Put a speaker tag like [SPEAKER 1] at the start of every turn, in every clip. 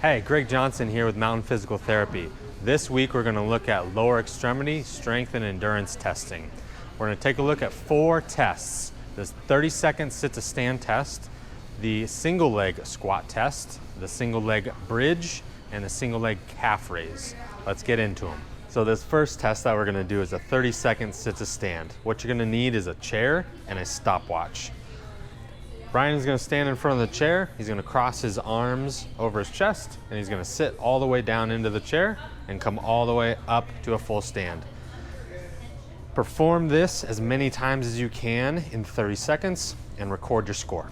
[SPEAKER 1] Hey, Greg Johnson here with Mountain Physical Therapy. This week we're going to look at lower extremity strength and endurance testing. We're going to take a look at 4 tests. This 30-second sit-to-stand test, the single leg squat test, the single leg bridge, and the single leg calf raise. Let's get into them. So this first test that we're going to do is a 30-second sit-to-stand. What you're going to need is a chair and a stopwatch. Brian's going to stand in front of the chair. He's going to cross his arms over his chest, and he's going to sit all the way down into the chair and come all the way up to a full stand. Perform this as many times as you can in 30 seconds and record your score.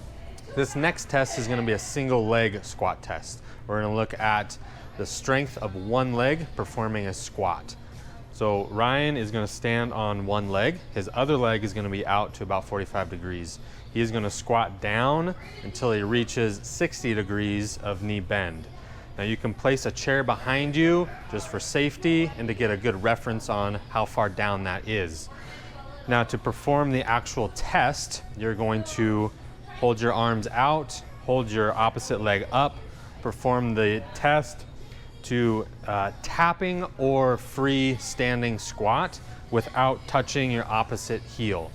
[SPEAKER 1] This next test is going to be a single leg squat test. We're going to look at the strength of one leg performing a squat. So Ryan is going to stand on one leg. His other leg is going to be out to about 45 degrees. He is going to squat down until he reaches 60 degrees of knee bend. Now you can place a chair behind you just for safety and to get a good reference on how far down that is. Now to perform the actual test, you're going to hold your arms out, hold your opposite leg up, perform the test to tapping or free standing squat without touching your opposite heel.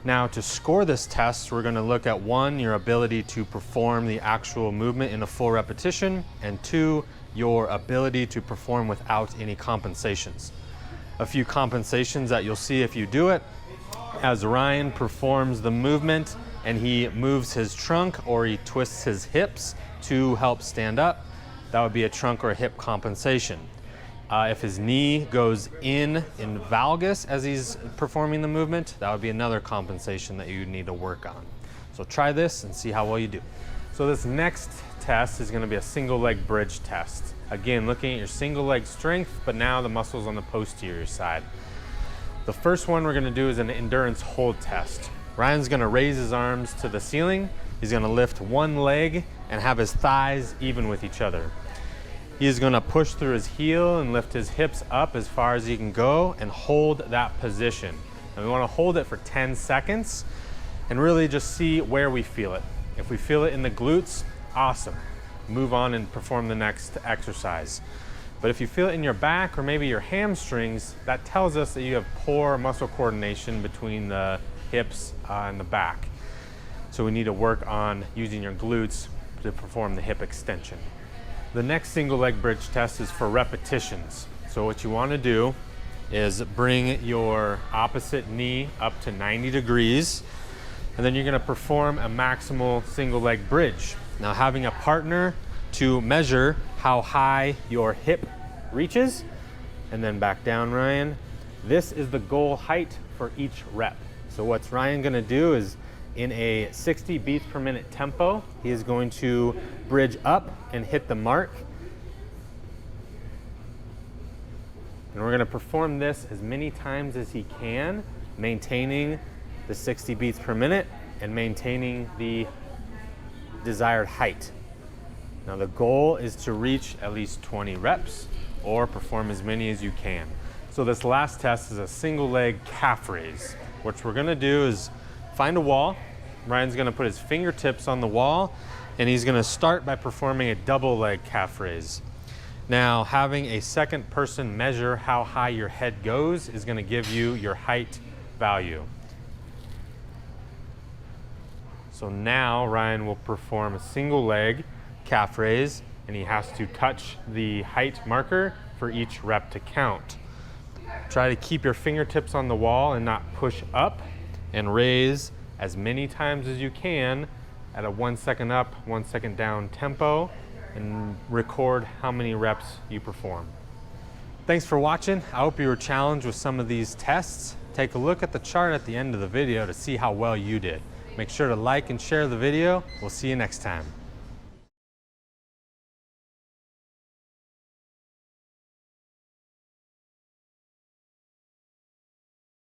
[SPEAKER 1] Now to score this test, we're going to look at 1, your ability to perform the actual movement in a full repetition, and 2, your ability to perform without any compensations. A few compensations that you'll see if you do it: as Ryan performs the movement and he moves his trunk or he twists his hips to help stand up, that would be a trunk or a hip compensation. If his knee goes in valgus as he's performing the movement, that would be another compensation that you need to work on. So try this and see how well you do. So this next test is going to be a single leg bridge test. Again, looking at your single leg strength, but now the muscles on the posterior side. The first one we're going to do is an endurance hold test. Ryan's going to raise his arms to the ceiling. He's going to lift one leg and have his thighs even with each other. He is going to push through his heel and lift his hips up as far as he can go and hold that position. And we want to hold it for 10 seconds and really just see where we feel it. If we feel it in the glutes, awesome. Move on and perform the next exercise. But if you feel it in your back or maybe your hamstrings, that tells us that you have poor muscle coordination between the hips and the back. So we need to work on using your glutes to perform the hip extension. The next single leg bridge test is for repetitions. So what you want to do is bring your opposite knee up to 90 degrees, and then you're going to perform a maximal single leg bridge. Now having a partner to measure how high your hip reaches, and then back down, Ryan. This is the goal height for each rep. So what's Ryan going to do is, in a 60 beats per minute tempo, he is going to bridge up and hit the mark. And we're going to perform this as many times as he can, maintaining the 60 beats per minute and maintaining the desired height. Now the goal is to reach at least 20 reps or perform as many as you can. So this last test is a single leg calf raise. What we're going to do is find a wall. Ryan's going to put his fingertips on the wall, and he's going to start by performing a double leg calf raise. Now, having a second person measure how high your head goes is going to give you your height value. So now Ryan will perform a single leg calf raise, and he has to touch the height marker for each rep to count. Try to keep your fingertips on the wall and not push up, and raise as many times as you can at a 1 second up, 1 second down tempo, and record how many reps you perform. Thanks for watching. I hope you were challenged with some of these tests. Take a look at the chart at the end of the video to see how well you did. Make sure to like and share the video. We'll see you next time.